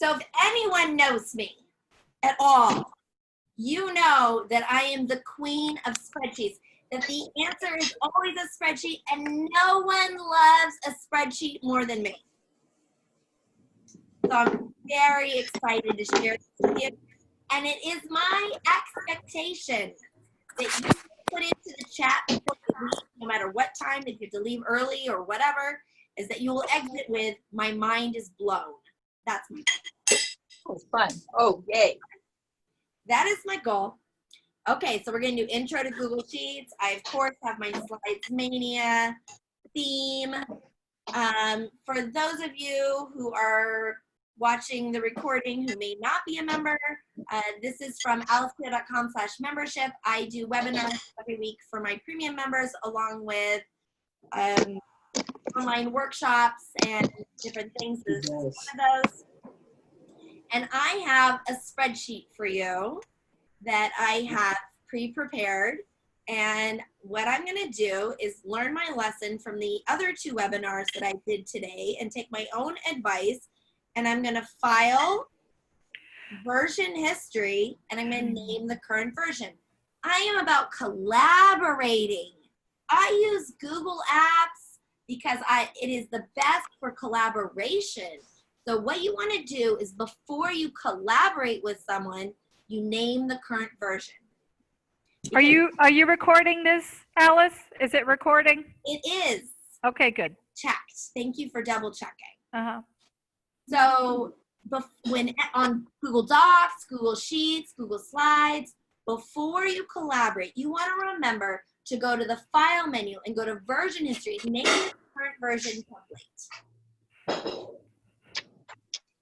So if anyone knows me at all, you know that I am the queen of spreadsheets, that the answer is always a spreadsheet, and no one loves a spreadsheet more than me. So I'm very excited to share this with you. And it is my expectation that you put into the chat before you leave, no matter what time, if you have to leave early or whatever, is that you will exit with, my mind is blown. That's my goal. Oh, fun. Oh, yay. That is my goal. Okay, so we're going to do intro to Google Sheets. I, of course, have my Slides Mania theme. For those of you who are watching the recording who may not be a member, this is from aliceclear.com/membership. I do webinars every week for my premium members, along with online workshops and different things. This is one of those. And I have a spreadsheet for you that I have pre-prepared. And what I'm going to do is learn my lesson from the other 2 webinars that I did today and take my own advice. And I'm going to file version history, and I'm going to name the current version. I am about collaborating. I use Google Apps because it is the best for collaboration. So what you want to do is, before you collaborate with someone, you name the current version. Are you recording this, Alice? Is it recording? It is. Okay, good. Checked. Thank you for double checking. Uh-huh. So when on Google Docs, Google Sheets, Google Slides, before you collaborate, you want to remember to go to the File menu and go to Version History. Name the current version template.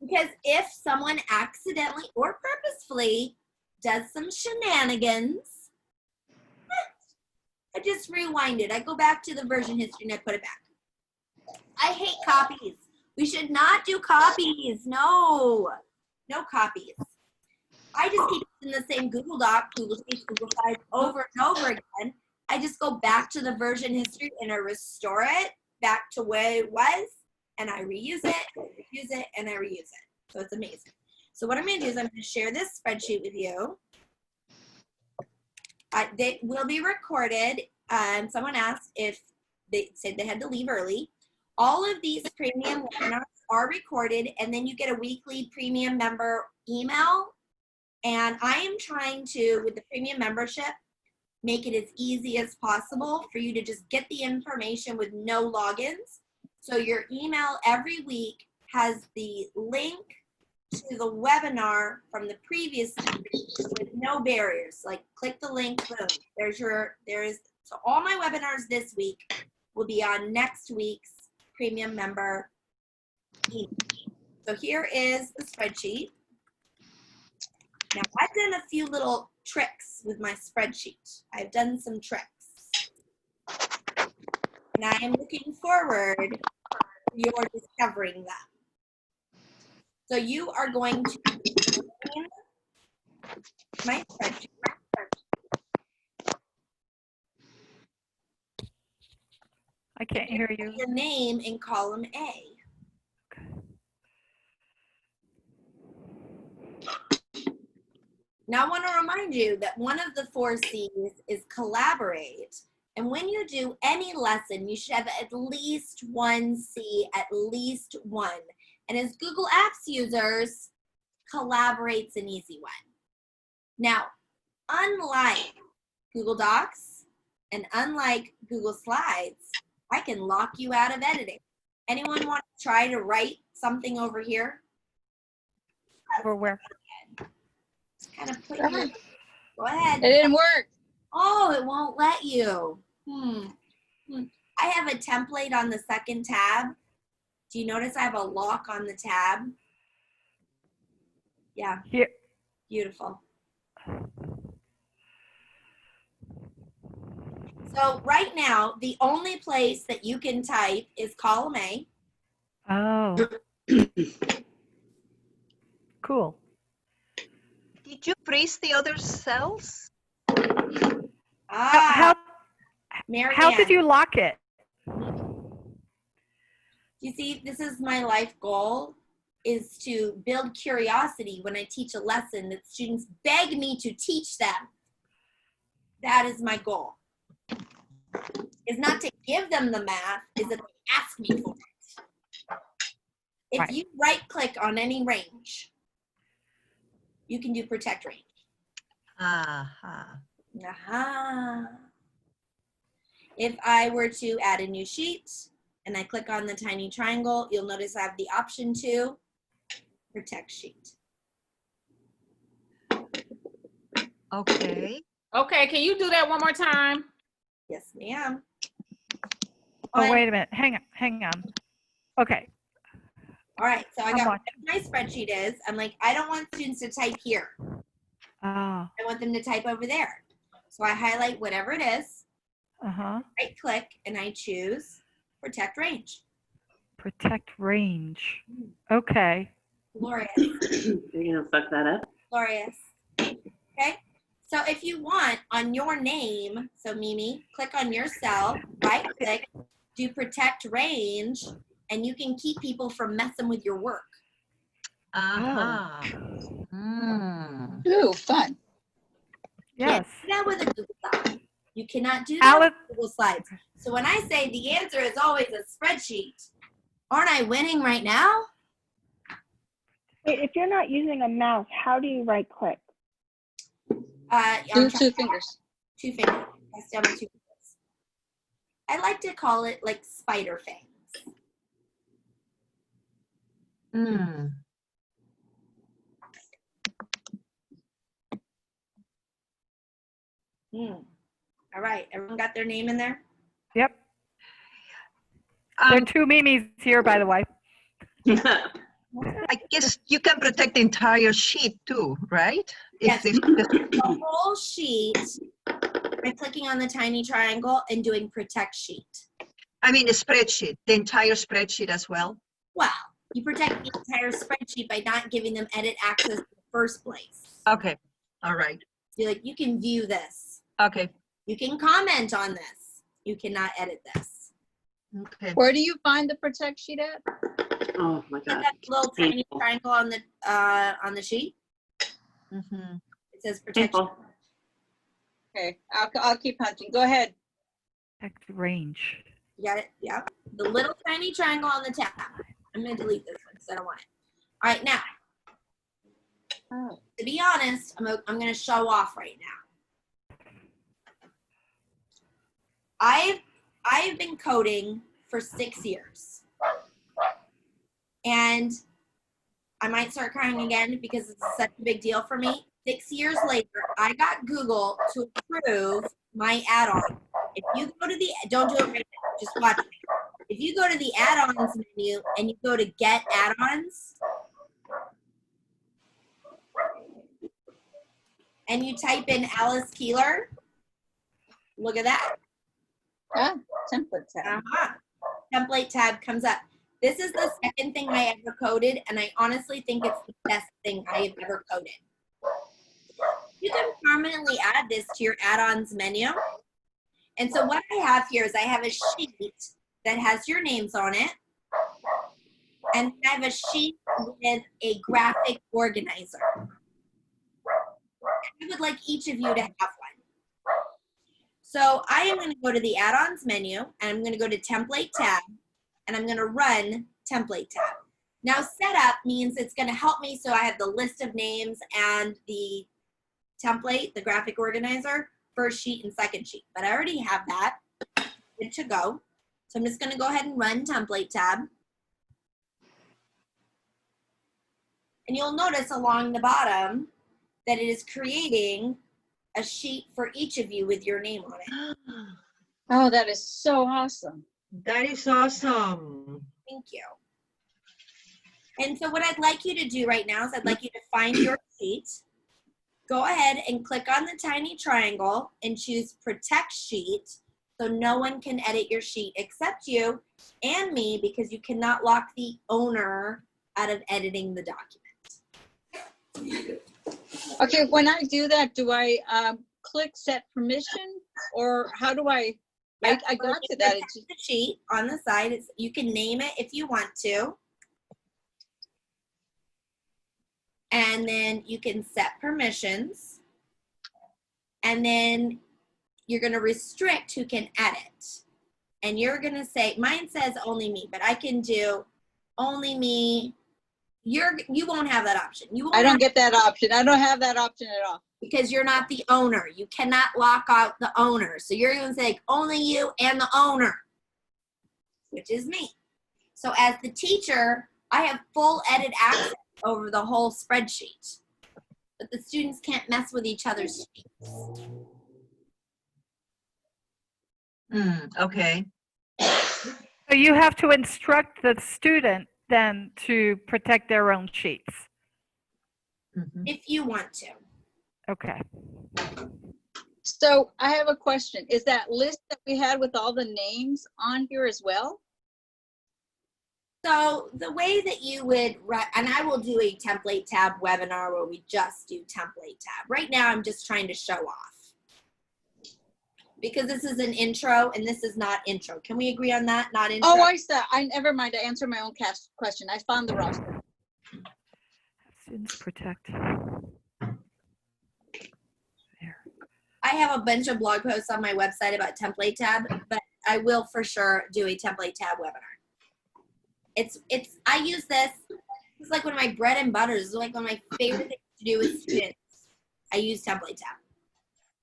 Because if someone accidentally or purposefully does some shenanigans, I just rewind it. I go back to the version history and I put it back. I hate copies. We should not do copies. No, no copies. I just keep it in the same Google Doc, Google Sheets, Google Slides over and over again. I just go back to the version history and I restore it back to where it was, and I reuse it, and I reuse it. So it's amazing. So what I'm going to do is I'm going to share this spreadsheet with you. They will be recorded. Someone asked if they said they had to leave early. All of these premium webinars are recorded, and then you get a weekly premium member email. And I am trying to, with the premium membership, make it as easy as possible for you to just get the information with no logins. So your email every week has the link to the webinar from the previous week with no barriers. Like, click the link, boom. So all my webinars this week will be on next week's premium member email. So here is the spreadsheet. Now, I've done a few little tricks with my spreadsheet. I've done some tricks. And I am looking forward to your discovering them. So you are going to name my spreadsheet. I can't hear you. Your name in column A. Now, I want to remind you that one of the 4 C's is collaborate. And when you do any lesson, you should have at least 1 C, at least 1. And as Google Apps users, collaborate's an easy one. Now, unlike Google Docs and unlike Google Slides, I can lock you out of editing. Anyone want to try to write something over here? Over where? Just kind of put your, go ahead. It didn't work. Oh, it won't let you. I have a template on the second tab. Do you notice I have a lock on the tab? Yeah. Here. Beautiful. So right now, the only place that you can type is column A. Oh. Cool. Did you freeze the other cells? Ah, How did you lock it? You see, this is my life goal, is to build curiosity when I teach a lesson that students beg me to teach them. That is my goal. Is not to give them the math, is that they ask me for it. If Right. you right click on any range, you can do protect range. Aha. Aha. If I were to add a new sheet and I click on the tiny triangle, you'll notice I have the option to protect sheet. Okay. Okay, can you do that one more time? Yes, ma'am. Oh, wait a minute. Hang on. Okay. All right, so I I'm got watching. what my spreadsheet is. I'm like, I don't want students to type here. Oh, I want them to type over there. So I highlight whatever it is, uh-huh. right click, and I choose protect range. Protect range. Okay. Glorious, You're gonna fuck that up? glorious. Okay, so if you want on your name, so Mimi, click on yourself, right click, do protect range, and you can keep people from messing with your work. Aha. Ooh, fun. Yes. Can't do that with a Google Doc. You cannot do that Alice, with Google Slides. So when I say the answer is always a spreadsheet, aren't I winning right now? Wait, if you're not using a mouse, how do you right click? Do two fingers. Two fingers. Press down with two fingers. I like to call it like spider fangs. Hmm. All right, everyone got their name in there? yep. There are Um, two Mimis here, by the way. I guess you can protect the entire sheet too, right? Yes. If The whole sheet by clicking on the tiny triangle and doing protect sheet. I mean, a spreadsheet, the entire spreadsheet as well. Well, you protect the entire spreadsheet by not giving them edit access in the first place. Okay. All right. Be like, you can view this. Okay. You can comment on this. You cannot edit this. Okay. Where do you find the protect sheet at? Oh my Hit god. that little tiny Painful. triangle on the sheet. Mm-hmm. It says protect. Painful. Okay, I'll keep hunting. Go ahead. Protect range. You got it? Yeah. The little tiny triangle on the tab. I'm going to delete this one because I don't want it. All right, now, to be honest, I'm going to show off right now. I've been coding for 6 years. And I might start crying again because it's such a big deal for me. 6 years later, I got Google to approve my add-on. If you go to the, don't do it right now, just watch me. If you go to the add-ons menu and you go to get add-ons, and you type in Alice Keeler, look at that. Ah, template tab. Template tab comes up. This is the second thing I ever coded, and I honestly think it's the best thing I have ever coded. You can permanently add this to your add-ons menu. And so what I have here is I have a sheet that has your names on it, and I have a sheet with a graphic organizer. I would like each of you to have one. So I am going to go to the add-ons menu, and I'm going to go to template tab, and I'm going to run template tab. Now setup means it's going to help me so I have the list of names and the template, the graphic organizer, first sheet and second sheet. But I already have that. Good to go. So I'm just going to go ahead and run template tab. And you'll notice along the bottom that it is creating a sheet for each of you with your name on it. Oh, that is so awesome. That is awesome. Thank you. And so what I'd like you to do right now is I'd like you to find your sheet. Go ahead and click on the tiny triangle and choose Protect Sheet so no one can edit your sheet except you and me because you cannot lock the owner out of editing the document. Okay, when I do that, do I click set permission or how do I got to that. It's The sheet on the side, you can name it if you want to. And then you can set permissions. And then you're going to restrict who can edit. And you're going to say, mine says only me, but I can do only me. You won't have that option. You won't I don't have, get that option. I don't have that option at all. because you're not the owner. You cannot lock out the owner. So you're going to say only you and the owner, which is me. So as the teacher, I have full edit access over the whole spreadsheet. But the students can't mess with each other's sheets. Okay. So you have to instruct the student then to protect their own sheets. Mhm. If you want to. Okay. So I have a question. Is that list that we had with all the names on here as well? So the way that you would, and I will do a template tab webinar where we just do template tab. Right now, I'm just trying to show off. Because this is an intro and this is not intro. Can we agree on that? Not intro? Oh, I saw. I never mind. I answered my own question. I found the roster. Students protect. There. I have a bunch of blog posts on my website about template tab, but I will for sure do a template tab webinar. I use this. It's like one of my bread and butters. It's like one of my favorite things to do with students. I use template tab.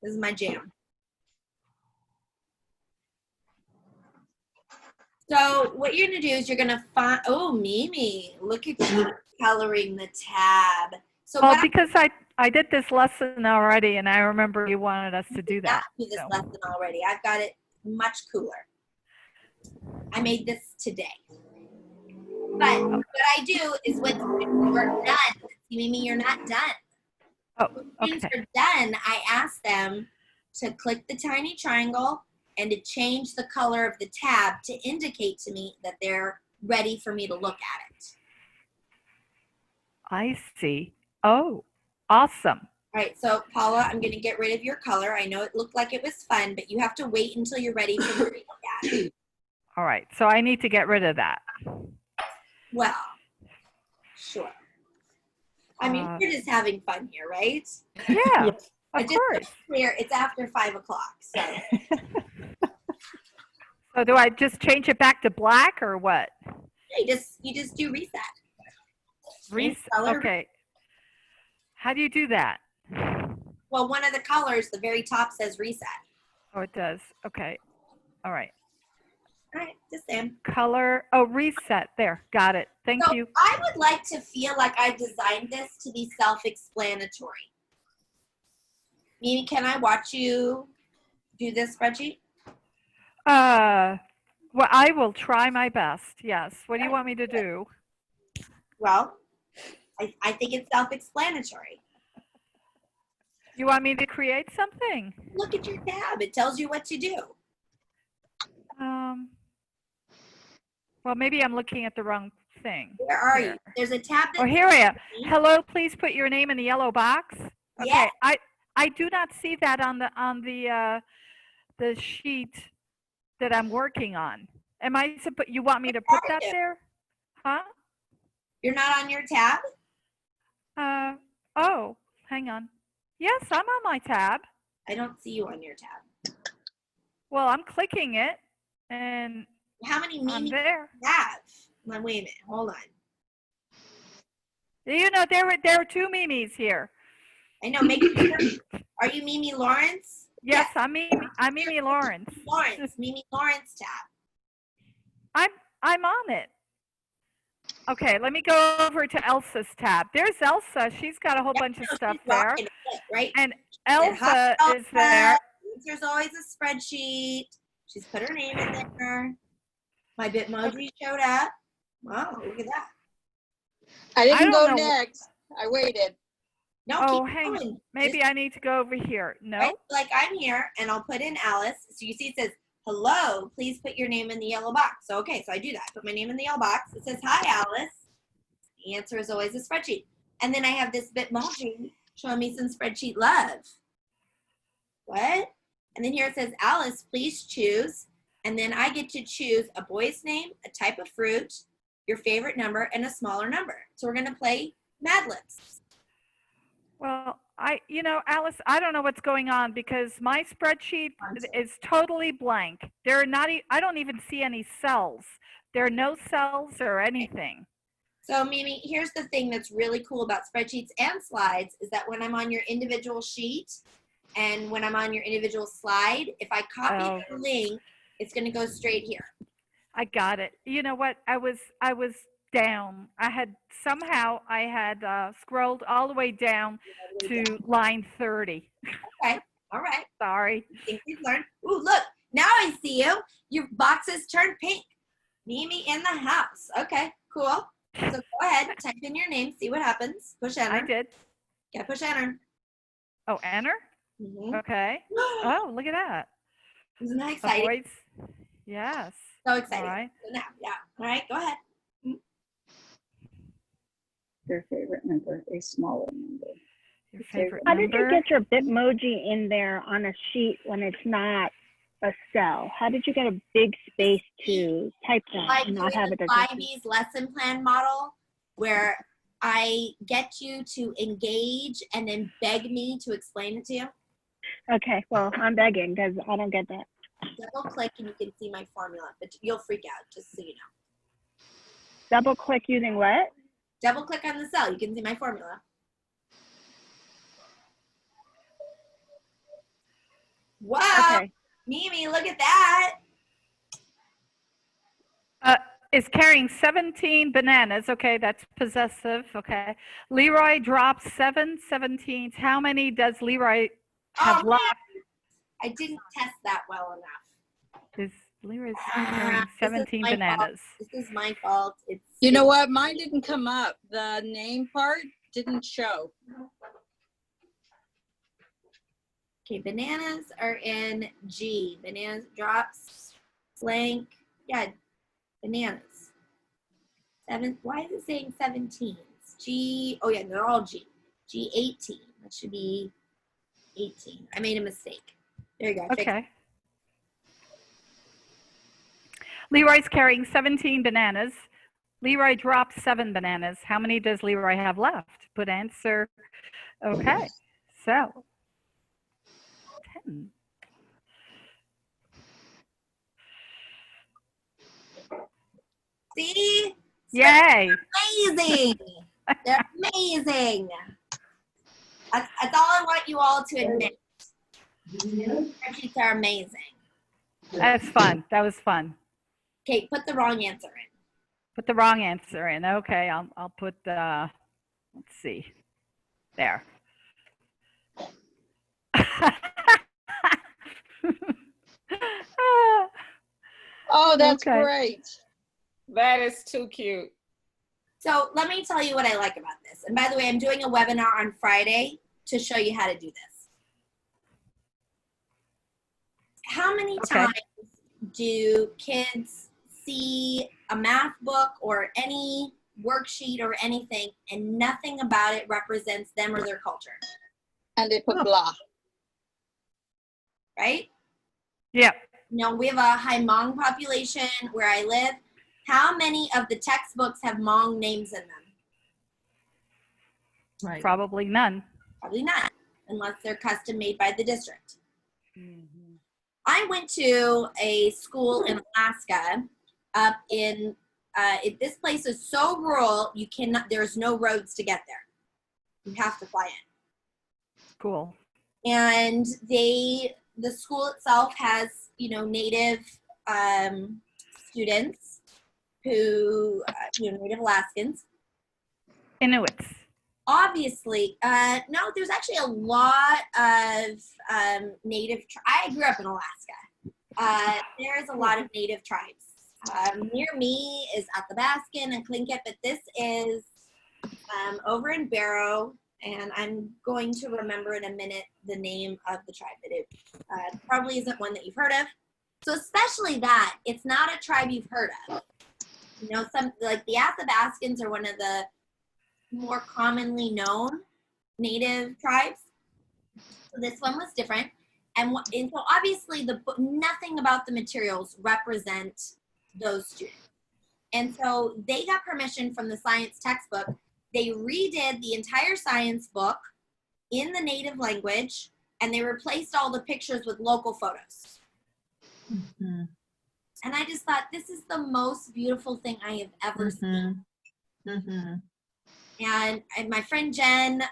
This is my jam. So what you're gonna do is you're gonna find, oh, Mimi, look at you coloring the tab. So Well, what because I did this lesson already, and I remember you wanted us to do that. do this so. lesson already. I've got it much cooler. I made this today. But what I do is when we're done, see, Mimi, you're not done. Oh, When students okay. are done, I ask them to click the tiny triangle and to change the color of the tab to indicate to me that they're ready for me to look at it. I see. Oh, awesome. All right, so Paula, I'm going to get rid of your color. I know it looked like it was fun, but you have to wait until you're ready for me to look at it. All right. So I need to get rid of that. Well, sure. I mean, we're just having fun here, right? Yeah, Yes. of Just course. clear, it's after 5 o'clock, so. So do I just change it back to black or what? You just do reset. Reset. color. Okay. How do you do that? Well, one of the colors, the very top says reset. Oh, it does. Okay. All right. All right, just saying. Color. Oh, reset. There. Got it. Thank So you. I would like to feel like I designed this to be self-explanatory. Mimi, can I watch you do this spreadsheet? Well, I will try my best. Yes. What do you want me to do? Well, I think it's self-explanatory. You want me to create something? Look at your tab. It tells you what to do. Well, maybe I'm looking at the wrong thing. Where are Here. you? There's a tab that Oh, here I am. Hello, please put your name in the yellow box. Okay, Yeah. I do not see that on the sheet that I'm working on. Am I supposed? You want me to put that there? Huh? You're not on your tab? Oh, hang on. Yes, I'm on my tab. I don't see you on your tab. Well, I'm clicking it, and How many I'm Mimi there. do you have? Now, wait a minute. Hold on. You know, there are two Mimis here. I know. Make sure. Are you Mimi Lawrence? Yes, I'm Mimi Lawrence. Mimi Lawrence tab. I'm on it. Okay, let me go over to Elsa's tab. There's Elsa. She's got a whole bunch of No, stuff she's there. rocking it, right? And Elsa Hot is there. There's always a spreadsheet. She's put her name in there. My Bitmoji showed up. Wow, look at that. I I didn't don't go know. next. I waited. No, Oh, keep hang going. on. Maybe I need to go over here. No? Right? Like I'm here, and I'll put in Alice. So you see it says, hello, please put your name in the yellow box. So, okay, so I do that. Put my name in the yellow box. It says, hi, Alice. The answer is always a spreadsheet. And then I have this Bitmoji showing me some spreadsheet love. What? And then here it says, Alice, please choose. And then I get to choose a boy's name, a type of fruit, your favorite number, and a smaller number. So we're going to play Mad Libs. Well, Alice, I don't know what's going on because my spreadsheet is totally blank. There are not, I don't even see any cells. There are no cells or anything. So Mimi, here's the thing that's really cool about spreadsheets and slides is that when I'm on your individual sheet and when I'm on your individual slide, if I copy the link, it's going to go straight here. I got it. You know what? I was down. I had scrolled all the way down to line 30. Okay. All right. Sorry. I think we've learned. Ooh, look. Now I see you. Your boxes turned pink. Mimi in the house. Okay, cool. So go ahead, type in your name, see what happens. Push enter. I did. Yeah, push enter. Oh, enter? Mm-hmm. Okay. Oh, look at that. Isn't that exciting? Avoids. Yes. So exciting. All right. So now, yeah. All right, go ahead. Your favorite number, a smaller number. Your favorite How did you number? get your Bitmoji in there on a sheet when it's not a cell? How did you get a big space to type that Like and doing not have it the as a sheet? 5E's lesson plan model where I get you to engage and then beg me to explain it to you. Okay, well, I'm begging because I don't get that. Double click and you can see my formula, but you'll freak out, just so you know. Double click using what? Double click on the cell, you can see my formula. Wow, Okay. Mimi, look at that. Is carrying 17 bananas. Okay, that's possessive. Okay. Leroy drops 7 17s. How many does Leroy have Oh, left? man. I didn't test that well enough. Is Leroy's carrying 17 my fault. bananas? This is my fault. You know what? Mine didn't come up. The name part didn't show. Okay, bananas are in G. Bananas drops blank. Yeah, bananas. Why is it saying 17s? G. Oh yeah, they're all G. G18. That should be 18. I made a mistake. There you go. Okay. Leroy's carrying 17 bananas. Leroy dropped 7 bananas. How many does Leroy have left? Put answer. Okay. So 10. See? Yay. Amazing. They're amazing. That's all I want you all to admit. Spreadsheets are amazing. That's fun. That was fun. Okay, put the wrong answer in. Put the wrong answer in. Okay, I'll put let's see. There. Oh, that's Okay. great. That is too cute. So let me tell you what I like about this. And by the way, I'm doing a webinar on Friday to show you how to do this. How many times do kids see a math book or any worksheet or anything and nothing about it represents them or their culture, And they put blah. right? Yep. You know, we have a high Hmong population where I live. How many of the textbooks have Hmong names in them? Right. Probably none. Probably not, unless they're custom made by the district. Mm-hmm. I went to a school in Alaska up in, this place is so rural, you cannot, there's no roads to get there. You have to fly in. Cool. And the school itself has, you know, native students who, you know, Native Alaskans. Inuits. Obviously, no, there's actually a lot of native, I grew up in Alaska. There's a lot of native tribes. Near me is Athabaskan and Tlingit, but this is over in Barrow, and I'm going to remember in a minute the name of the tribe that it probably isn't one that you've heard of. So especially that, it's not a tribe you've heard of. You know, some like the Athabascans are one of the more commonly known native tribes. So this one was different. And so obviously nothing about the materials represent those students. And so they got permission from the science textbook. They redid the entire science book in the native language, and they replaced all the pictures with local photos. Mhm. And I just thought, this is the most beautiful thing I have ever seen. Mhm. And my friend Jen,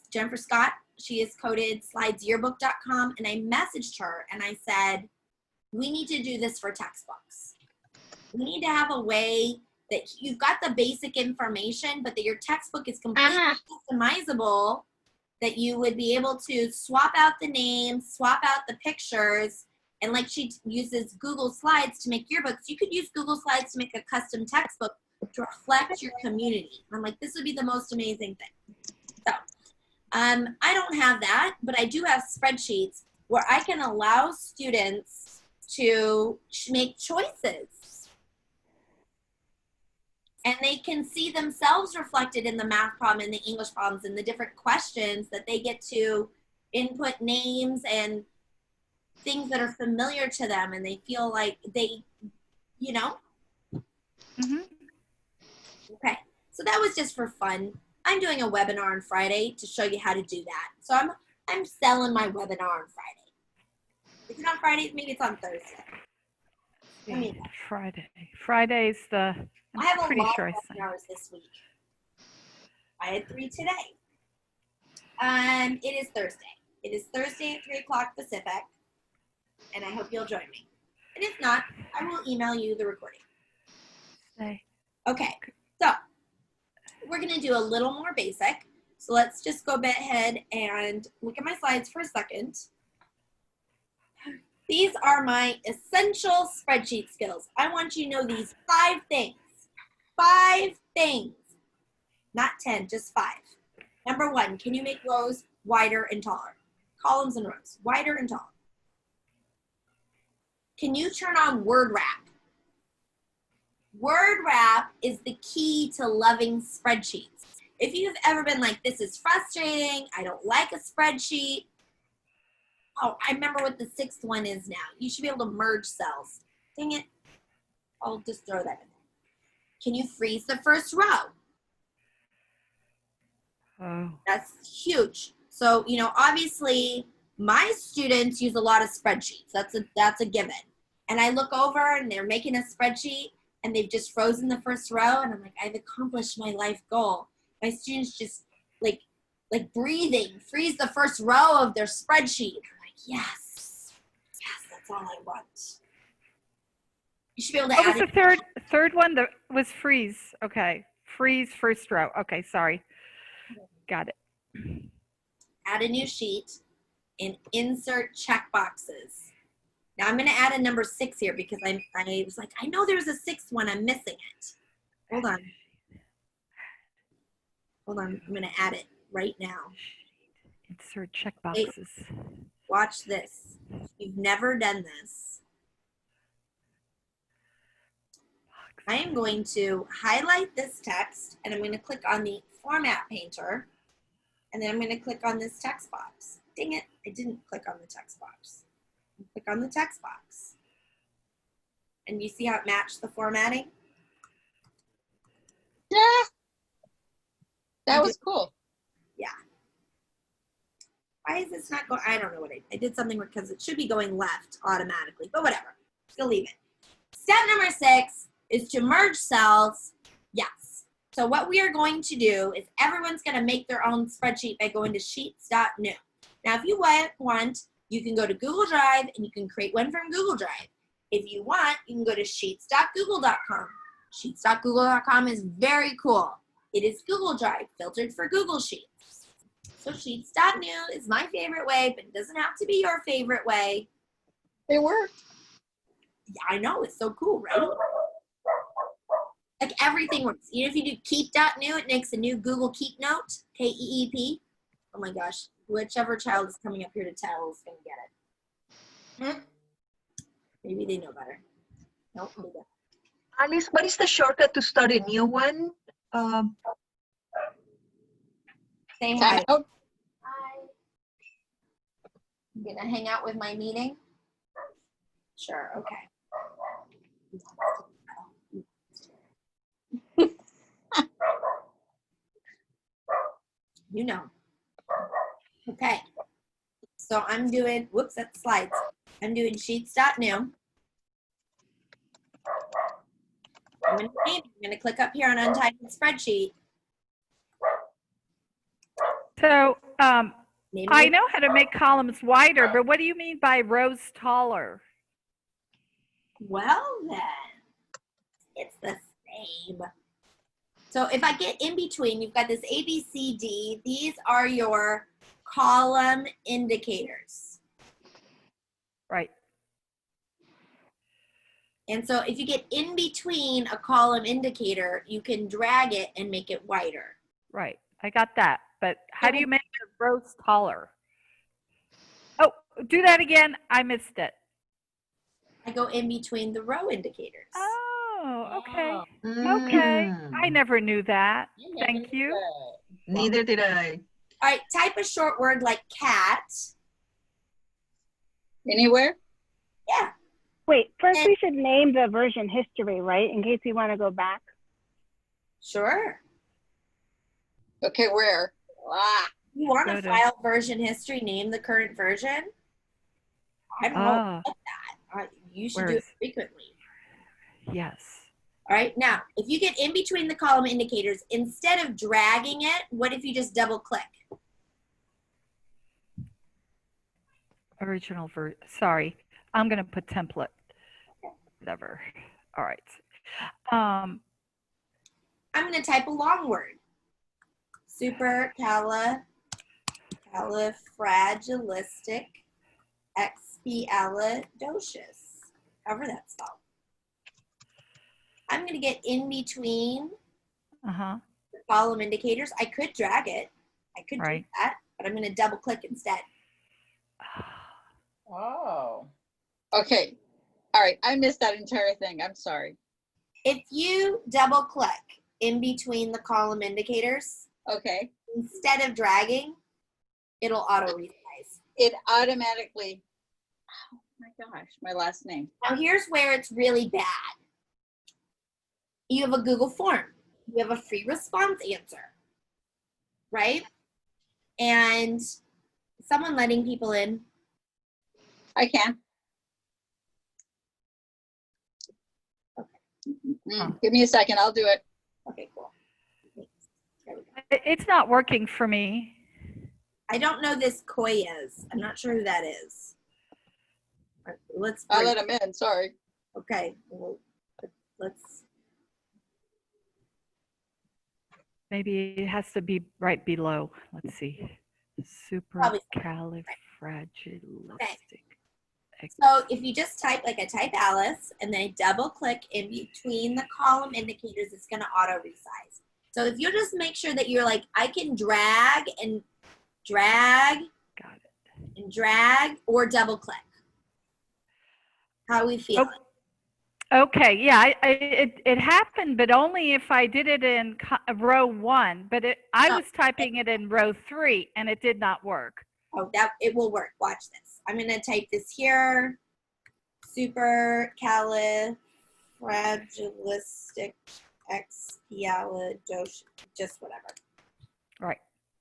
Jennifer Scott, she has coded slidesyearbook.com, and I messaged her and I said, we need to do this for textbooks. We need to have a way that you've got the basic information, but that your textbook is completely customizable, that you would be able to swap out the names, swap out the pictures, and like she uses Google Slides to make yearbooks, you could use Google Slides to make a custom textbook to reflect your community. I'm like, this would be the most amazing thing. So I don't have that, but I do have spreadsheets where I can allow students to make choices. And they can see themselves reflected in the math problem and the English problems and the different questions that they get to input names and things that are familiar to them, and they feel like they, you know? Mhm. Okay, so that was just for fun. I'm doing a webinar on Friday to show you how to do that. So I'm selling my webinar on Friday. Is it on Friday? Maybe it's on Thursday. Let me look. Friday's the, I have I'm a pretty lot sure of I signed. webinars this week. I had 3 today. It is Thursday. It is Thursday at 3 o'clock Pacific, and I hope you'll join me. And if not, I will email you the recording. Okay, so we're gonna do a little more basic. So let's just go ahead and look at my slides for a second. These are my essential spreadsheet skills. I want you to know these 5 things. 5 things. Not 10, just 5. Number 1, can you make rows wider and taller? Columns and rows, wider and taller. Can you turn on Wordwrap? Wordwrap is the key to loving spreadsheets. If you've ever been like, this is frustrating, I don't like a spreadsheet. Oh, I remember what the 6th one is now. You should be able to merge cells. Dang it. I'll just throw that in there. Can you freeze the first row? Oh. That's huge. So, you know, obviously my students use a lot of spreadsheets. That's a given. And I look over and they're making a spreadsheet and they've just frozen the first row, and I'm like, I've accomplished my life goal. My students just like breathing, freeze the first row of their spreadsheet. I'm like, yes, that's all I want. You should be able to What add was the third one? That was freeze. Okay, freeze first row. Okay, sorry. Got it. add a new sheet and insert checkboxes. Now I'm going to add a number 6 here because I was like, I know there's a 6th one. I'm missing it. Hold on. I'm going to add it right now. Insert checkboxes. Watch this. If you've never done this, I am going to highlight this text and I'm going to click on the Format Painter, and then I'm going to click on this text box. Dang it, I didn't click on the text box. Click on the text box. And you see how it matched the formatting? Yeah. That was cool. Yeah. Why is this not going? I don't know what I did something because it should be going left automatically, but whatever. Still leave it. Step number 6 is to merge cells. Yes. So what we are going to do is everyone's going to make their own spreadsheet by going to sheets.new. Now, if you want, you can go to Google Drive and you can create one from Google Drive. If you want, you can go to sheets.google.com. Sheets.google.com is very cool. It is Google Drive filtered for Google Sheets. So sheets.new is my favorite way, but it doesn't have to be your favorite way. It worked. Yeah, I know, it's so cool, right? Like everything works. Even if you do keep.new, it makes a new Google Keep note, K-E-E-P. Oh my gosh, whichever child is coming up here to tell is going to get it. Maybe they know better. Nope, they don't. Alice, what is the shortcut to start a new one? Say Time hi. out. Hi. You gonna hang out with my meeting? Sure, okay. You know. Okay. So I'm doing, whoops, that's slides. I'm doing sheets.new. I'm going to click up here on Untitled Spreadsheet. So Name I it. know how to make columns wider, but what do you mean by rows taller? Well, then, it's the same. So if I get in between, you've got this A, B, C, D. These are your column indicators. Right. And so if you get in between a column indicator, you can drag it and make it wider. Right. I got that. But how do you make the rows taller? Oh, do that again. I missed it. I go in between the row indicators. Oh, okay. Oh. Okay. Mm. I never knew that. Thank you. Neither did I. All right, type a short word like cat. Anywhere? Yeah. Wait, first we should name the version history, right? In case we want to go back. Sure. Okay, where? Ah, You want Go to to- file version history, name the current version? I don't know Ah, about that. You should Where do it is- frequently. yes. All right, now, if you get in between the column indicators, instead of dragging it, what if you just double click? Original sorry. I'm going to put template. Whatever. All right. I'm going to type a long word. Supercalifragilistic expialidocious. However that's spelled. I'm going to get in between Uh-huh. the column indicators. I could drag it. I could do Right. that, but I'm going to double click instead. Oh. okay. All right, I missed that entire thing. I'm sorry. If you double click in between the column indicators, Okay. instead of dragging, it'll auto resize. It automatically, oh my gosh, my last name. Now here's where it's really bad. You have a Google form. You have a free response answer, right? And someone letting people in. I can. Okay. Give me a second, I'll do it. Okay, cool. There we go. It's not working for me. I don't know this Koya's. I'm not sure who that is. All right, let's. I'll bring- let him in, sorry. Okay, well, let's. Maybe it has to be right below. Let's see. Probably. Supercalifragilistic. So if you just type, like I type Alice, and then double click in between the column indicators, it's gonna auto resize. So if you just make sure that you're like, I can drag and drag Got it. and drag or double click. How are we feeling? Okay, yeah, it happened, but only if I did it in row 1. But I was typing it in row 3, and it did not work. Oh, that it will work. Watch this. I'm gonna type this here. Supercalifragilistic expialidocious, just whatever. Right.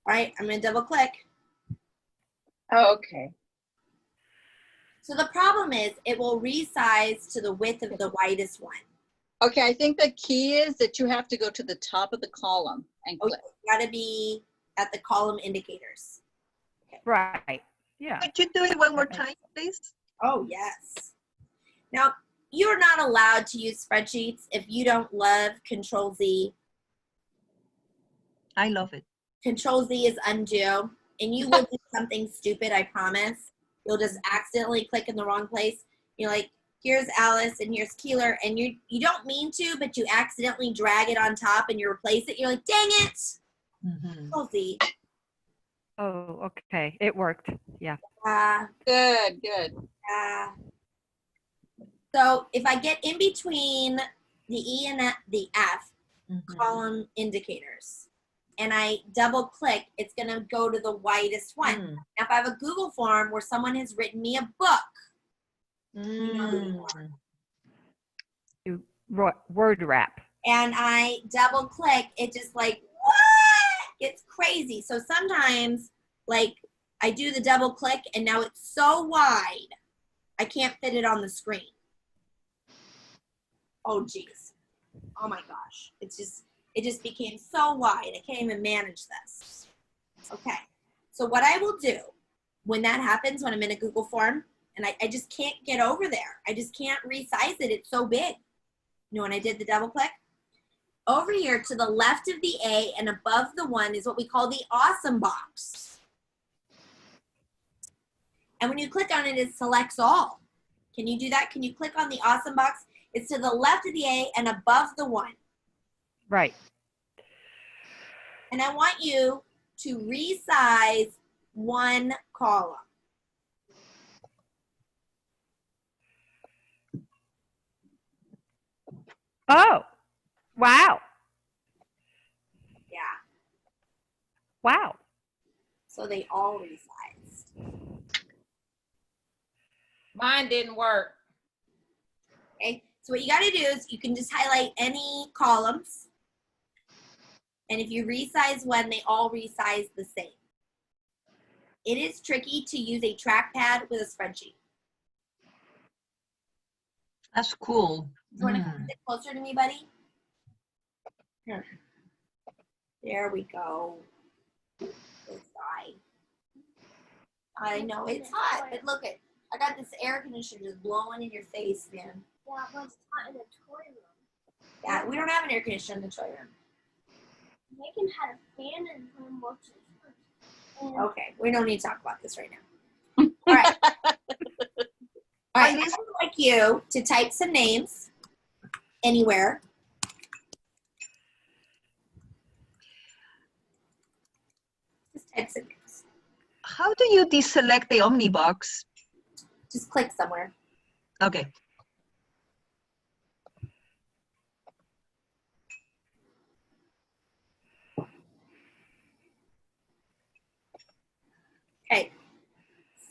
All right, I'm gonna double click. Oh, okay. So the problem is it will resize to the width of the widest one. Okay, I think the key is that you have to go to the top of the column and Oh, click. you gotta be at the column indicators. Right. Yeah. Could you do it one more time, please? Oh, yes. Now, you're not allowed to use spreadsheets if you don't love Control Z. I love it. Control Z is undo, and you will do something stupid, I promise. You'll just accidentally click in the wrong place. You're like, here's Alice and here's Keeler, and you don't mean to, but you accidentally drag it on top and you replace it. You're like, dang it! Control Z. Oh, okay. It worked. Yeah. Good, good. So if I get in between the E and the F column indicators, and I double click, it's gonna go to the widest one. Now, if I have a Google form where someone has written me a book, you know who you are. Wordwrap. And I double click, it just like, what? It's crazy. So sometimes, like, I do the double click and now it's so wide, I can't fit it on the screen. Oh geez. Oh my gosh. It just became so wide. I can't even manage this. Okay. So what I will do when that happens, when I'm in a Google form and I just can't get over there, I just can't resize it. It's so big. You know, when I did the double click, over here to the left of the A and above the 1 is what we call the awesome box. And when you click on it, it selects all. Can you do that? Can you click on the awesome box? It's to the left of the A and above the 1. Right. And I want you to resize 1 column. Oh, wow. Yeah. Wow. So they all resized. Mine didn't work. Okay. So what you got to do is you can just highlight any columns. And if you resize one, they all resize the same. It is tricky to use a trackpad with a spreadsheet. That's cool. You want to come a bit closer to me, buddy? Here. There we go. This side. I know it's hot, but look at, I got this air conditioner just blowing in your face, man. Yeah, but it's hot in the toy room. Yeah, we don't have an air conditioner in the toy room. Megan had a fan in her watches. And Okay, we don't need to talk about this right now. All right. All right, I would like you to type some names anywhere. Just type some names. How do you deselect the Omnibox? Just click somewhere. Okay. Okay.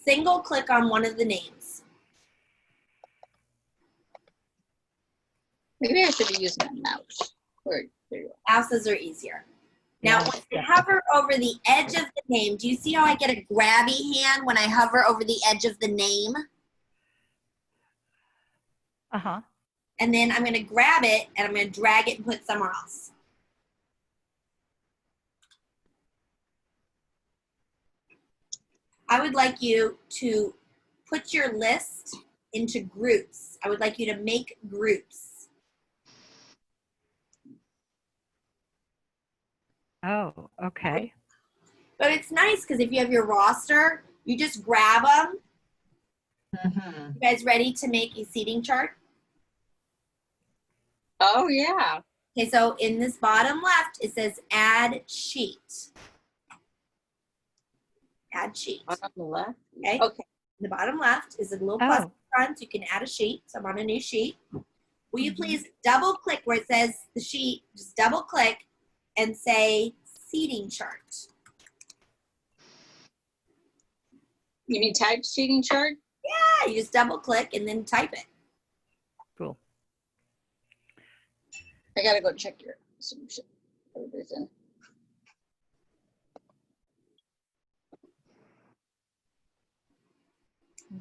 Single click on one of the names. Maybe I should have used my mouse. There you go. Mouses are easier. Now, when I hover over the edge of the name, do you see how I get a grabby hand when I hover over the edge of the name? Uh-huh. And then I'm going to grab it and I'm going to drag it and put it somewhere else. I would like you to put your list into groups. I would like you to make groups. Oh, okay. But it's nice because if you have your roster, you just grab them. Mm-hmm. You guys ready to make a seating chart? Oh, yeah. Okay, so in this bottom left, it says add sheet. Add sheet. On the left. Okay. Okay. The bottom left is a little plus Oh. in front. You can add a sheet. So I'm on a new sheet. Will you please double click where it says the sheet? Just double click and say seating chart. You mean type seating chart? Yeah, you just double click and then type it. Cool. I gotta go check your solution. Everybody's in.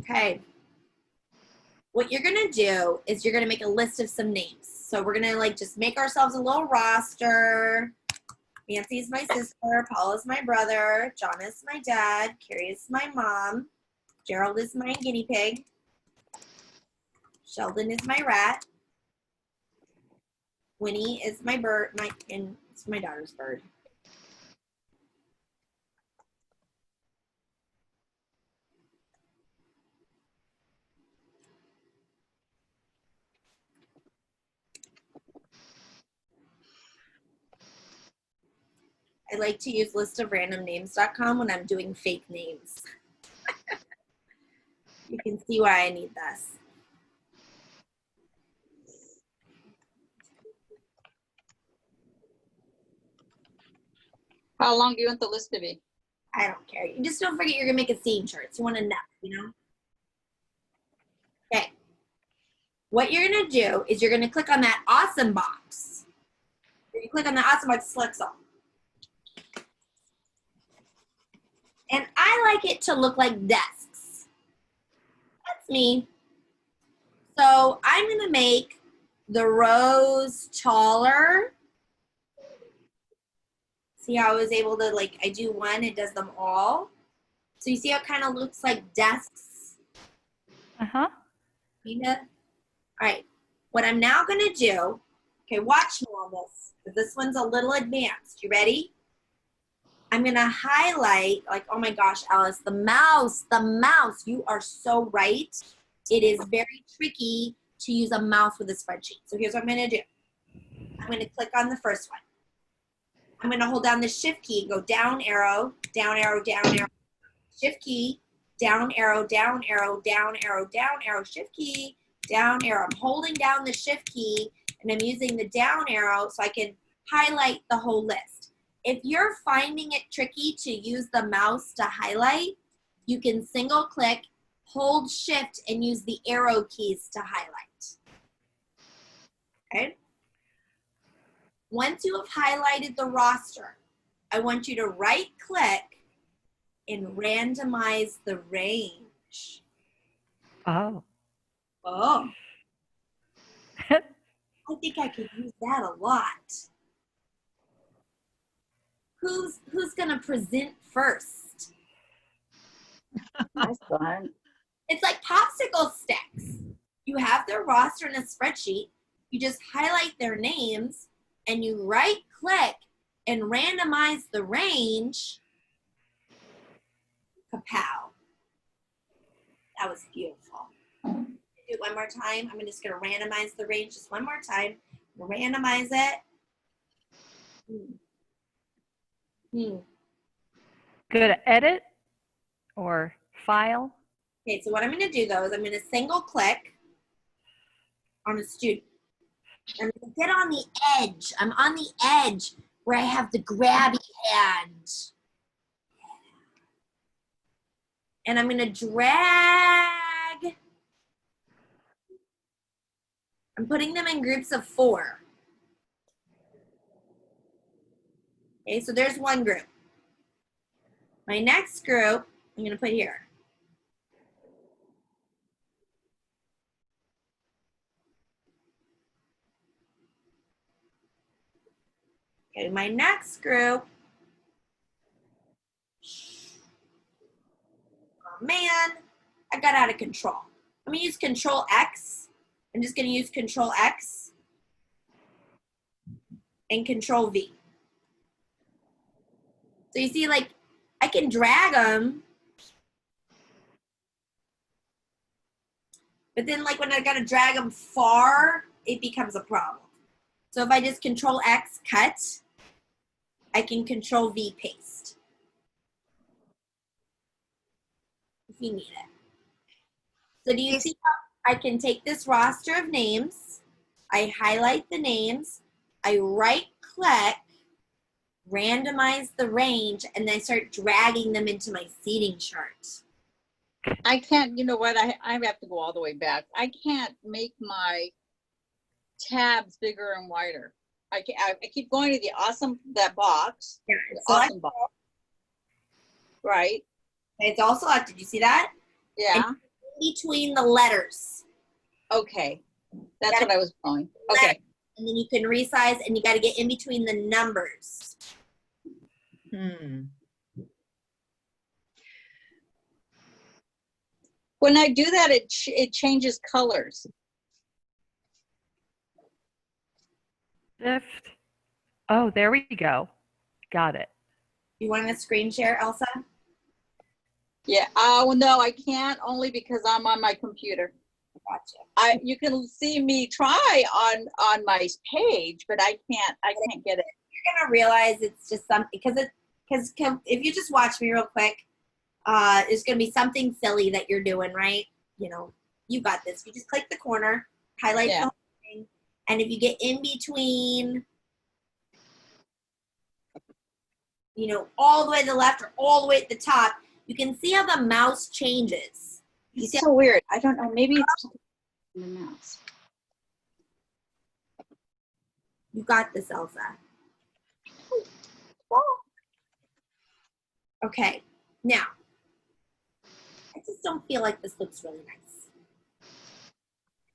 Okay. What you're gonna do is you're gonna make a list of some names. So we're gonna like just make ourselves a little roster. Nancy's my sister, Paul is my brother, John is my dad, Carrie is my mom, Gerald is my guinea pig, Sheldon is my rat, Winnie is my bird, and it's my daughter's bird. I like to use listofrandomnames.com when I'm doing fake names. You can see why I need this. How long do you want the list to be? I don't care. You just don't forget you're gonna make a theme chart. So you want to know, you know? Okay. What you're gonna do is you're gonna click on that awesome box. If you click on the awesome box, it selects all. And I like it to look like desks. That's me. So I'm going to make the rows taller. See how I was able to, like, I do one, it does them all. So you see how it kind of looks like desks? Uh-huh. All right, what I'm now going to do, okay, watch me on this, because this one's a little advanced. You ready? I'm going to highlight, like, oh my gosh, Alice, the mouse, you are so right. It is very tricky to use a mouse with a spreadsheet. So here's what I'm going to do. I'm going to click on the first one. I'm going to hold down the shift key and go down arrow, down arrow, down arrow, shift key, down arrow, down arrow, down arrow, down arrow, shift key, down arrow. I'm holding down the shift key and I'm using the down arrow so I can highlight the whole list. If you're finding it tricky to use the mouse to highlight, you can single click, hold shift, and use the arrow keys to highlight. Okay? Once you have highlighted the roster, I want you to right click and randomize the range. Oh. Oh. I think I could use that a lot. Who's gonna present first? That's fun. It's like popsicle sticks. You have their roster in a spreadsheet. You just highlight their names and you right click and randomize the range. Kapow. That was beautiful. Do it one more time. I'm just gonna randomize the range just one more time. Randomize it. Go to edit or file. Okay, so what I'm gonna do though is I'm gonna single click on a student. I'm gonna get on the edge. I'm on the edge where I have the grabby hand. And I'm gonna drag. I'm putting them in groups of 4. Okay, so there's one group. My next group, I'm gonna put here. Okay, my next group. Oh man, I got out of control. I'm gonna use Control X. I'm just gonna use Control X and Control V. So you see, like, I can drag them, but then, like, when I gotta drag them far, it becomes a problem. So if I just Control X cut, I can Control V paste. If you need it. So do you see how I can take this roster of names, I highlight the names, I right click, randomize the range, and then I start dragging them into my seating chart. I can't, you know what, I have to go all the way back. I can't make my tabs bigger and wider. I keep going to that box, Yeah, the awesome box. Right? It's all selected. You see that? Yeah. And in between the letters. Okay. That's what I was going. Okay. And then you can resize, and you got to get in between the numbers. When I do that, it changes colors. Shift. Oh, there we go. Got it. You want to screen share, Elsa? Yeah. Oh no, I can't, only because I'm on my computer. Gotcha. You can see me try on my page, but I can't get it. You're gonna realize it's just something because if you just watch me real quick, it's gonna be something silly that you're doing, right? You know, you got this. You just click the corner, highlight the whole thing, and if you get in between, you know, all the way to the left or all the way at the top, you can see how the mouse changes. You see It's so weird. I don't know. Maybe it's the mouse. You got this, Elsa. Okay, now I just don't feel like this looks really nice.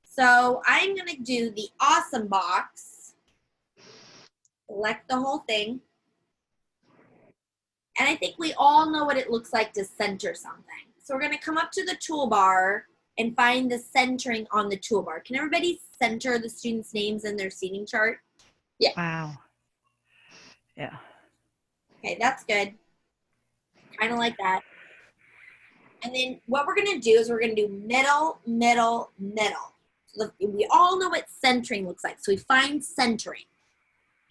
So I'm gonna do the awesome box. Select the whole thing. And I think we all know what it looks like to center something. So we're gonna come up to the toolbar and find the centering on the toolbar. Can everybody center the students' names in their seating chart? Yeah. Wow. Yeah. Okay, that's good. Kind of like that. And then what we're gonna do is we're gonna do middle, middle, middle. So we all know what centering looks like. So we find centering.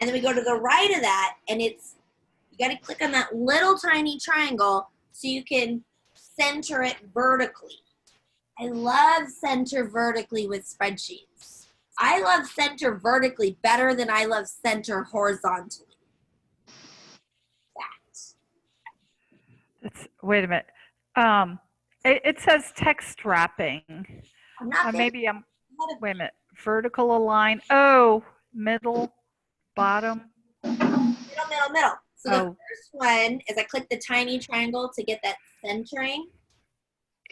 And then we go to the right of that, and it's, you gotta click on that little tiny triangle so you can center it vertically. I love center vertically with spreadsheets. I love center vertically better than I love center horizontally. It's, wait a minute. It says text wrapping. I'm not there. Maybe I'm, wait a minute. Vertical align. Oh, middle, bottom. Middle, middle, middle. So the Oh. first one is I click the tiny triangle to get that centering.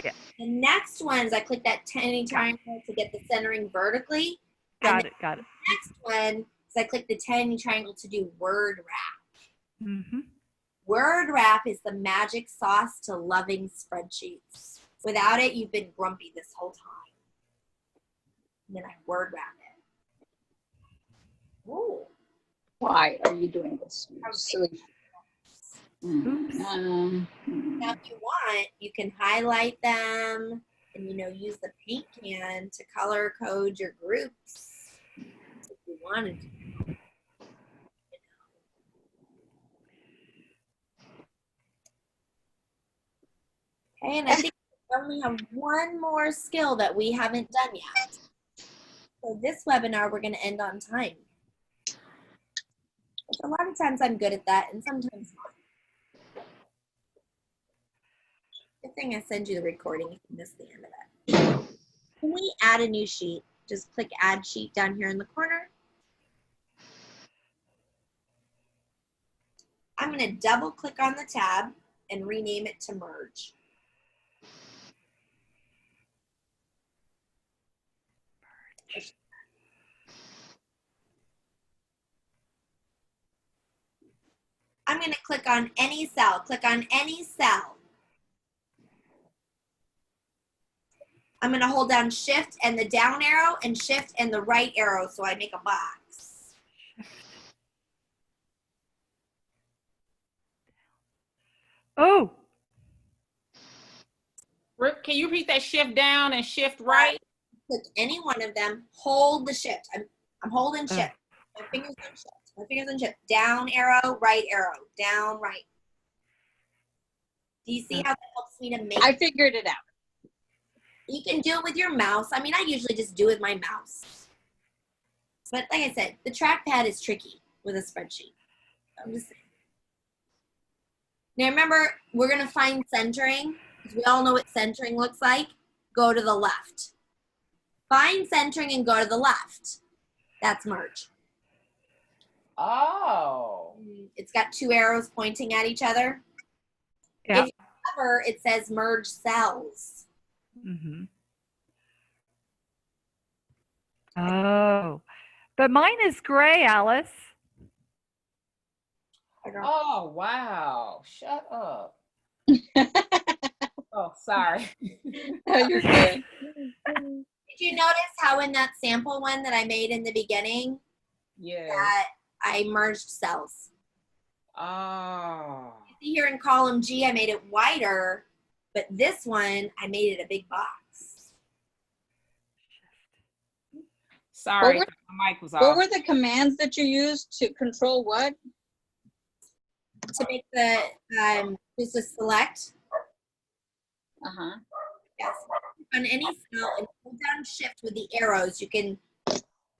Yeah. The next one is I click that tiny triangle to get the centering vertically. Got it. The next one is I click the tiny triangle to do word wrap. Mm-hmm. Word wrap is the magic sauce to loving spreadsheets. Without it, you've been grumpy this whole time. And then I word wrap it. Ooh. Why are you doing this? Silly. Oops. Now, if you want, you can highlight them and, you know, use the paint can to color code your groups if you wanted to. Okay, and I think we only have one more skill that we haven't done yet. So this webinar, we're going to end on time. Which a lot of times I'm good at that, and sometimes not. Good thing I send you the recording if you missed the end of it. Can we add a new sheet? Just click Add Sheet down here in the corner. I'm going to double click on the tab and rename it to Merge. I'm going to click on any cell. Click on any cell. I'm going to hold down Shift and the down arrow and Shift and the right arrow so I make a box. Oh, Rick, can you repeat that shift down and shift right? Click any one of them. Hold the Shift. I'm holding Shift. My fingers on Shift. My fingers on Shift. Down arrow, right arrow. Down, right. Do you see how that helps me to make? I figured it out. You can do it with your mouse. I mean, I usually just do it with my mouse. But like I said, the trackpad is tricky with a spreadsheet. I'm just saying. Now remember, we're going to find centering, because we all know what centering looks like. Go to the left. Find centering and go to the left. That's merge. Oh. It's got two arrows pointing at each other. yeah. If you hover, it says merge cells. Mm-hmm. Oh, but mine is gray, Alice. Oh, wow. Shut up. Oh, sorry. Oh, you're good. Did you notice how in that sample one that I made in the beginning Yeah. that I merged cells? Oh. You see here in column G, I made it wider, but this one, I made it a big box. Sorry, What my mic was What off. were the commands that you used to control what? To make the, just to select, Uh-huh. yes, on any cell and hold down Shift with the arrows, you can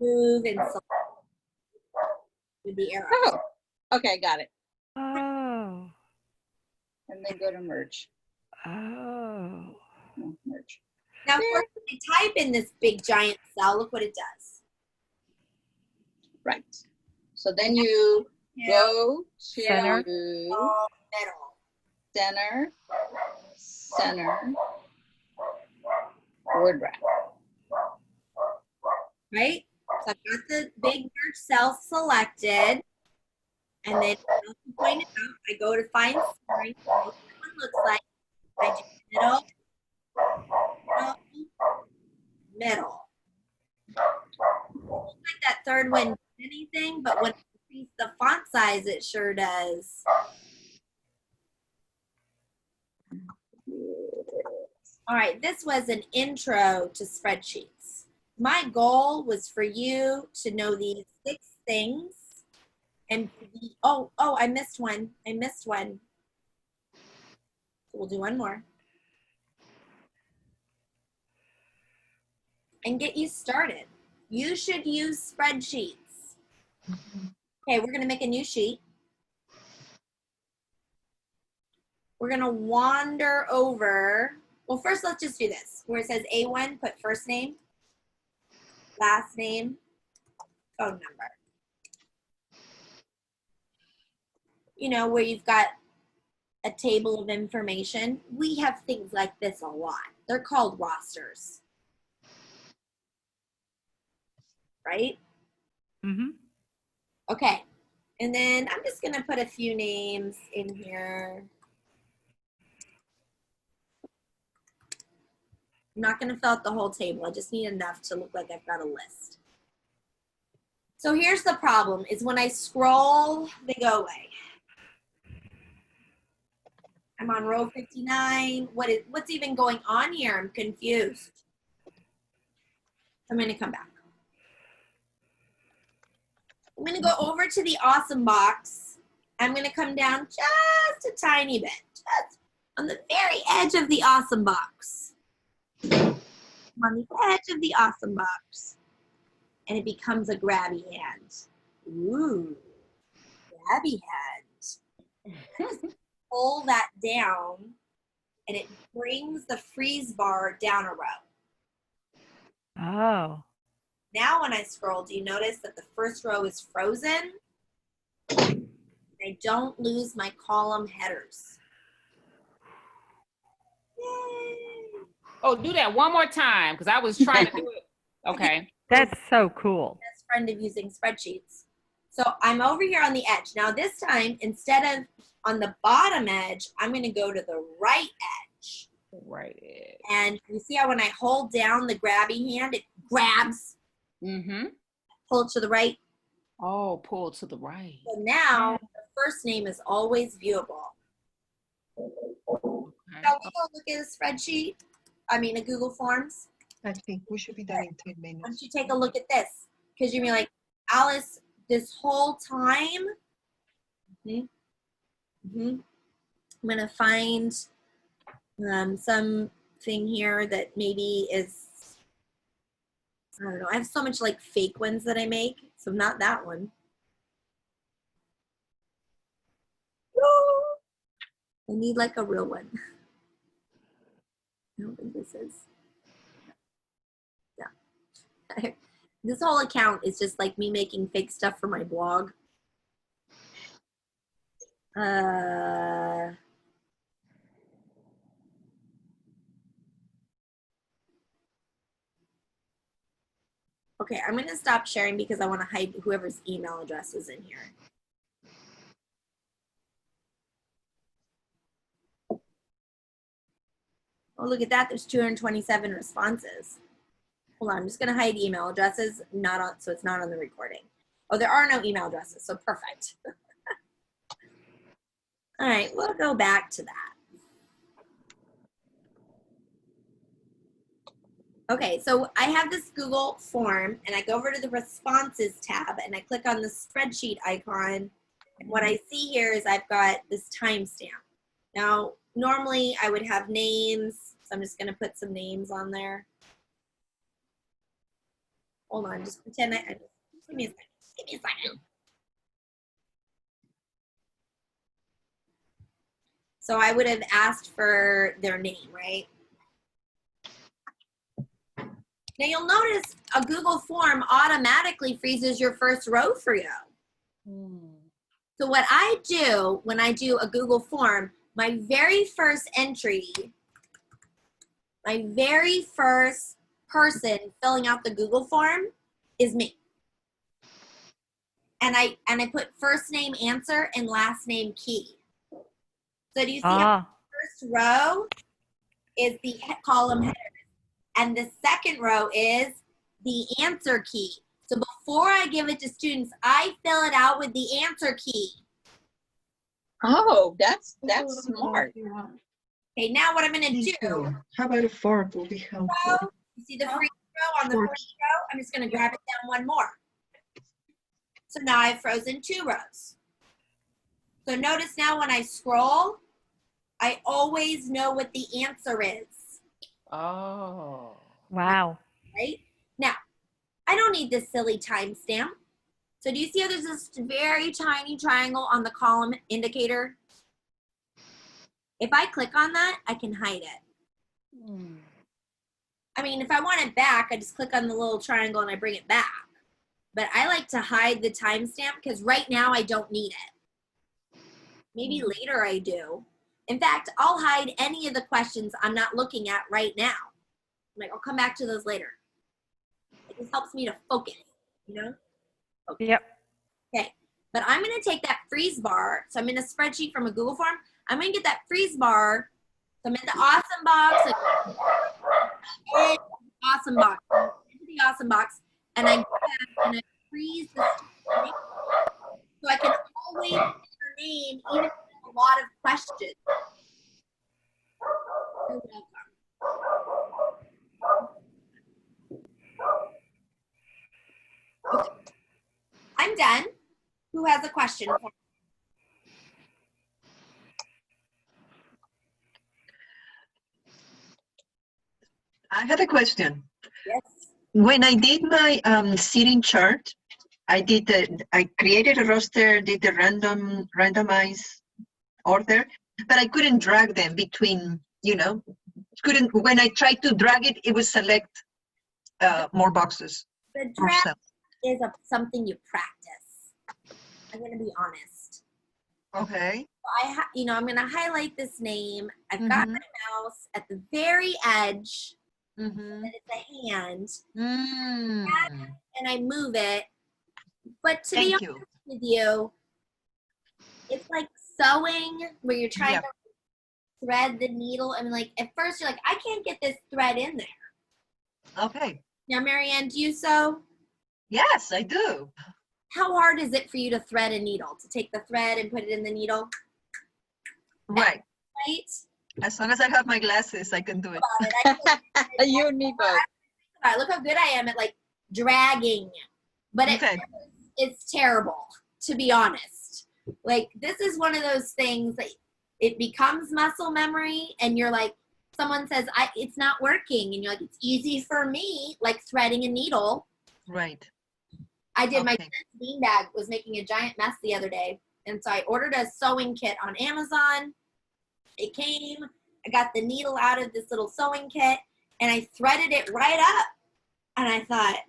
move and select with the arrows. Oh, okay, got it. Oh, And then go to merge. oh. No, merge. Now, of course, if I type in this big giant cell, look what it does. Right. So then you go to Center. All middle. center, center, Wordwrap. right? So I've got the big merge cell selected. And then, as you pointed out, I go to find scoring. What one looks like. I do middle, middle. Looks like that third one did anything, but when I increase the font size, it sure does. All right, this was an intro to spreadsheets. My goal was for you to know these 6 things and be, oh, I missed one. So we'll do one more. And get you started. You should use spreadsheets. Okay, we're gonna make a new sheet. We're gonna wander over. Well, first let's just do this. Where it says A1, put first name, last name, phone number. You know, where you've got a table of information. We have things like this a lot. They're called rosters. Right? Mm-hmm. Okay. And then I'm just gonna put a few names in here. I'm not gonna fill out the whole table. I just need enough to look like I've got a list. So here's the problem, is when I scroll, they go away. I'm on row 59. What's even going on here? I'm confused. I'm gonna come back. I'm gonna go over to the awesome box. I'm gonna come down just a tiny bit, just on the very edge of the awesome box. I'm on the edge of the awesome box. And it becomes a grabby hand. Ooh, grabby hand. Just pull that down and it brings the freeze bar down a row. Oh. Now when I scroll, do you notice that the first row is frozen? I don't lose my column headers. Yay. Oh, do that one more time, because I was trying to do it. Okay. That's so cool. Best friend of using spreadsheets. So I'm over here on the edge. Now this time, instead of on the bottom edge, I'm going to go to the right edge. Right. And you see how when I hold down the grabby hand, it grabs. Mm-hmm. Pull it to the right. Oh, pull to the right. So now the first name is always viewable. Okay. Now we go look at a spreadsheet. I mean, a Google Forms. I think we should be done in 10 minutes. Why don't you take a look at this? Because you're like, Alice, this whole time, I'm going to find something here that maybe is, I don't know. I have so much like fake ones that I make, so not that one. I need like a real one. I don't think this is. Yeah. This whole account is just like me making fake stuff for my blog. Okay, I'm going to stop sharing because I want to hide whoever's email address is in here. Oh, look at that. There's 227 responses. Hold on, I'm just going to hide email addresses, not on, so it's not on the recording. Oh, there are no email addresses, so perfect. All right, we'll go back to that. Okay, so I have this Google form and I go over to the responses tab and I click on the spreadsheet icon. And what I see here is I've got this timestamp. Now, normally I would have names, so I'm just gonna put some names on there. Hold on, just pretend give me a second, give me a second. So I would have asked for their name, right? Now you'll notice a Google form automatically freezes your first row for you. So what I do when I do a Google form, my very first entry My very first person filling out the Google form is me. And I put first name answer and last name key. So do you see how the first row is the column header, and the second row is the answer key. So before I give it to students, I fill it out with the answer key. Oh, that's smart. Okay, now what I'm going to do. How about a fork will be helpful? You see the free row on the first row? I'm just going to grab it down one more. So now I've frozen 2 rows. So notice now when I scroll, I always know what the answer is. Oh. Wow. Right? Now, I don't need this silly timestamp. So do you see how there's this very tiny triangle on the column indicator? If I click on that, I can hide it. I mean, if I want it back, I just click on the little triangle and I bring it back. But I like to hide the timestamp because right now I don't need it. Maybe later I do. In fact, I'll hide any of the questions I'm not looking at right now. Like, I'll come back to those later. It just helps me to focus, you know? Okay. Yep. Okay, but I'm gonna take that freeze bar. So I'm in a spreadsheet from a Google form. I'm gonna get that freeze bar. So I'm in the awesome box. Awesome box. Into the awesome box. And I go back and I freeze the name. So I can always enter your name even if there's a lot of questions. You're welcome. Okay. I'm done. Who has a question for me? I have a question. Yes. When I did my seating chart, I created a roster, did the randomize order, but I couldn't drag them between, when I tried to drag it, it would select more boxes. The drag is something you practice. I'm going to be honest. Okay. I'm going to highlight this name. I've got my mouse at the very edge. And it's a hand. And I move it. But to be honest with you, it's like sewing where you're trying to thread the needle. I mean, like, at first you're like, I can't get this thread in there. Okay. Now, Marianne, do you sew? Yes, I do. How hard is it for you to thread a needle? To take the thread and put it in the needle? Right. Right? As long as I have my glasses, I can do it. You and me both. All right, look how good I am at like dragging. But it's terrible, to be honest. Like, this is one of those things that it becomes muscle memory, and you're like, someone says, it's not working, and you're like, it's easy for me, like threading a needle. Right. I did my beanbag was making a giant mess the other day, and so I ordered a sewing kit on Amazon. It came, I got the needle out of this little sewing kit, and I threaded it right up. And I thought,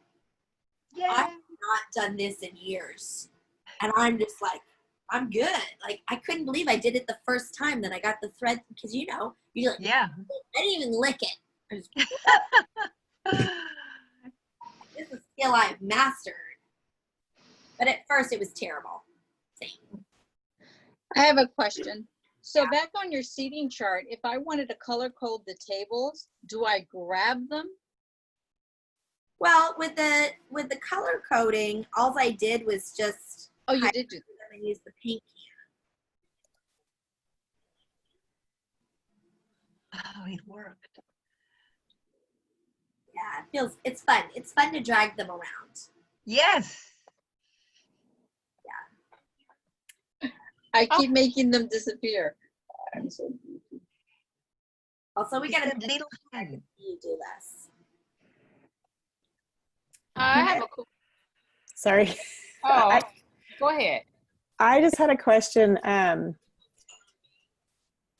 I've not done this in years. And I'm just like, I'm good. Like, I couldn't believe I did it the first time that I got the thread, because you're like, I didn't even lick it. This is a skill I've mastered. But at first it was terrible. Same. I have a question. So back on your seating chart, if I wanted to color code the tables, do I grab them? Well, with the color coding, all I did was just you did do that. I used the paint can. Oh, it worked. Yeah, it's fun. It's fun to drag them around. Yes. I keep making them disappear. Also, we got a little hand. You do this. I have a Sorry. Oh, go ahead. I just had a question.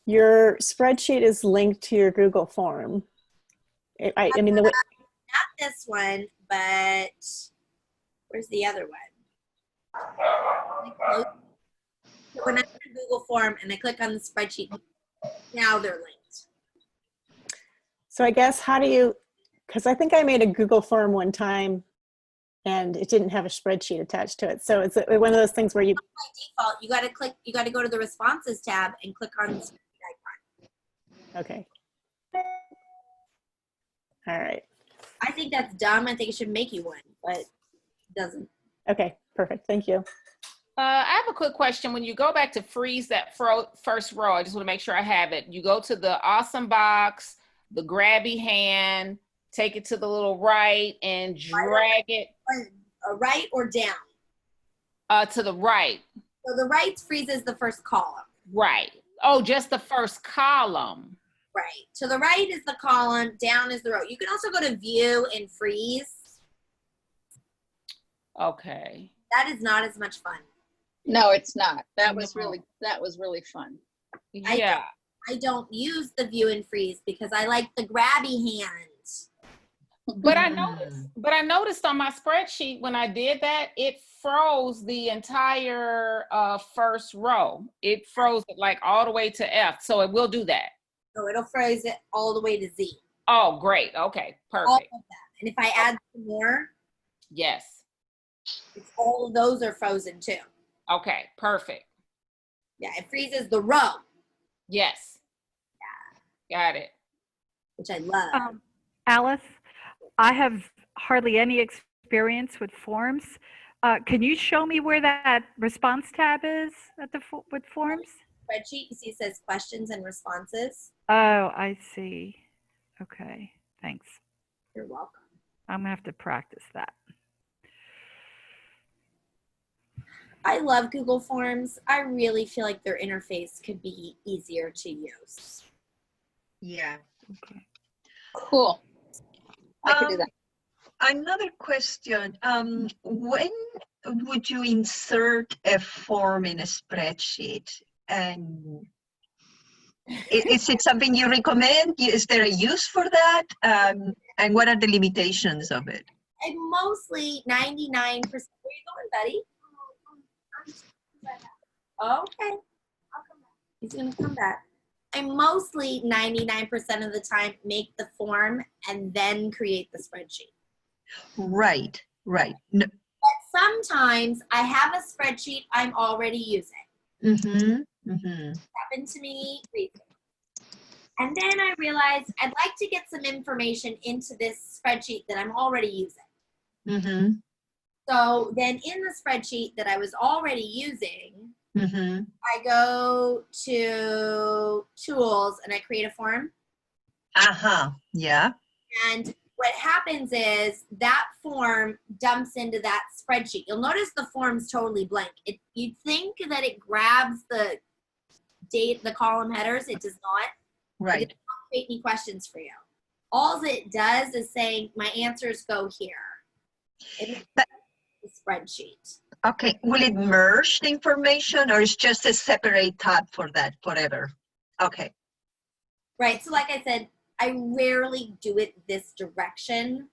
Your spreadsheet is linked to your Google form. I mean, not this one, but where's the other one? When I'm in Google form and I click on the spreadsheet, now they're linked. So I guess how do you, because I think I made a Google form one time and it didn't have a spreadsheet attached to it. So it's one of those things where you, By default, you got to go to the responses tab and click on the spreadsheet icon. okay. All right. I think that's dumb. I think it should make you one, but it doesn't. Okay, perfect. Thank you. I have a quick question. When you go back to freeze that first row, I just want to make sure I have it. You go to the awesome box, the grabby hand, take it to the little right and drag it. Right or down? To the right. So the right freezes the first column. Right. Oh, just the first column. Right. To the right is the column, down is the row. You can also go to view and freeze. Okay. That is not as much fun. No, it's not. That was really fun. Yeah. I don't use the view and freeze because I like the grabby hand. But I noticed on my spreadsheet when I did that, it froze the entire first row. It froze it like all the way to F. So it will do that. So it'll freeze it all the way to Z. Oh, great. Okay, perfect. All of that. And if I add some more, Yes. all of those are frozen too. Okay, perfect. Yeah, it freezes the row. Yes. Yeah. Got it. Which I love. Alice, I have hardly any experience with forms. Can you show me where that response tab is at with forms? Spreadsheet, you see it says questions and responses. Oh, I see. Okay, thanks. You're welcome. I'm gonna have to practice that. I love Google Forms. I really feel like their interface could be easier to use. Yeah. Okay. Cool. I can do that. Another question. When would you insert a form in a spreadsheet? And is it something you recommend? Is there a use for that? And what are the limitations of it? And mostly 99%. Where you going, buddy? Okay. He's going to come back. I mostly 99% of the time make the form and then create the spreadsheet. Right, right. No. But sometimes I have a spreadsheet I'm already using. Happened to me recently. And then I realized I'd like to get some information into this spreadsheet that I'm already using. So then in the spreadsheet that I was already using, I go to tools and I create a form. Yeah. And what happens is that form dumps into that spreadsheet. You'll notice the form's totally blank. You'd think that it grabs the date, the column headers. It does not. Right. It does not create any questions for you. All it does is saying my answers go here. It's the spreadsheet. Okay. Will it merge the information or is just a separate tab for that forever? Okay. Right. So like I said, I rarely do it this direction.